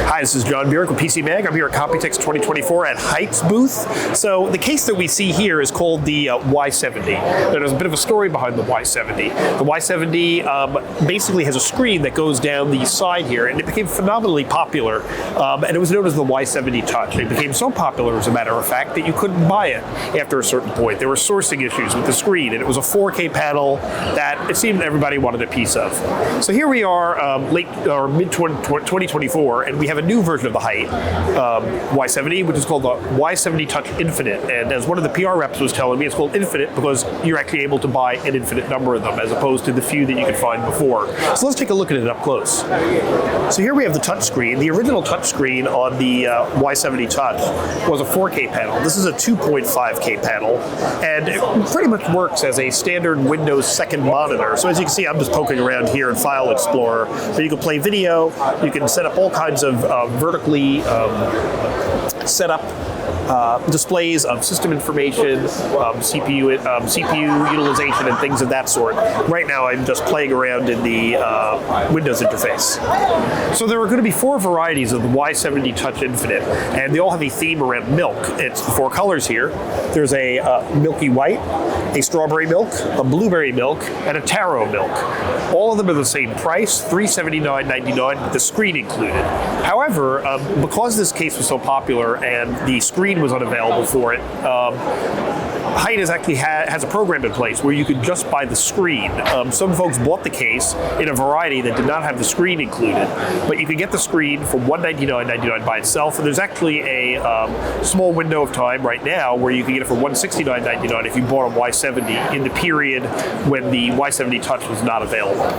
Hi, this is John Burek with PC Mag. I'm here at Computex 2024 at Hyte's booth. So the case that we see here is called the Y70. Now, there's a bit of a story behind the Y70. The Y70 basically has a screen that goes down the side here, and it became phenomenally popular, and it was known as the Y70 Touch. It became so popular, as a matter of fact, that you couldn't buy it after a certain point. There were sourcing issues with the screen, and it was a 4K panel that it seemed everybody wanted a piece of. So here we are, mid-2024, and we have a new version of the Hyte Y70, which is called the Y70 Touch Infinite. And as one of the PR reps was telling me, it's called Infinite because you're actually able to buy an infinite number of them, as opposed to the few that you could find before. So let's take a look at it up close. So here we have the touch screen. The original touch screen on the Y70 Touch was a 4K panel. This is a 2.5K panel, and it pretty much works as a standard Windows second monitor. So as you can see, I'm just poking around here in File Explorer. So you can play video, you can set up all kinds of vertically set up displays of system information, CPU utilization, and things of that sort. Right now, I'm just playing around in the Windows interface. So there are going to be 4 varieties of the Y70 Touch Infinite, and they all have a theme around milk. It's the 4 colors here. There's a milky white, a strawberry milk, a blueberry milk, and a taro milk. All of them are the same price, $379.99, with the screen included. However, because this case was so popular and the screen was unavailable for it, Hyte actually has a program in place where you could just buy the screen. Some folks bought the case in a variety that did not have the screen included, but you can get the screen for $199.99 by itself, and there's actually a small window of time right now where you can get it for $169.99 if you bought a Y70 in the period when the Y70 Touch was not available.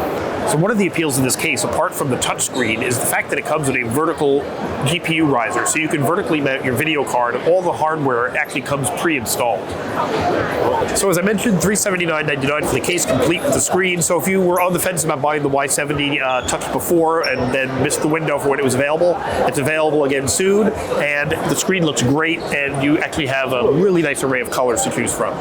So one of the appeals of this case, apart from the touch screen, is the fact that it comes with a vertical GPU riser, so you can vertically mount your video card, and all the hardware actually comes pre-installed. So as I mentioned, $379.99 for the case, complete with the screen. So if you were on the fence about buying the Y70 Touch before and then missed the window for when it was available, it's available again soon, and the screen looks great, and you actually have a really nice array of colors to choose from.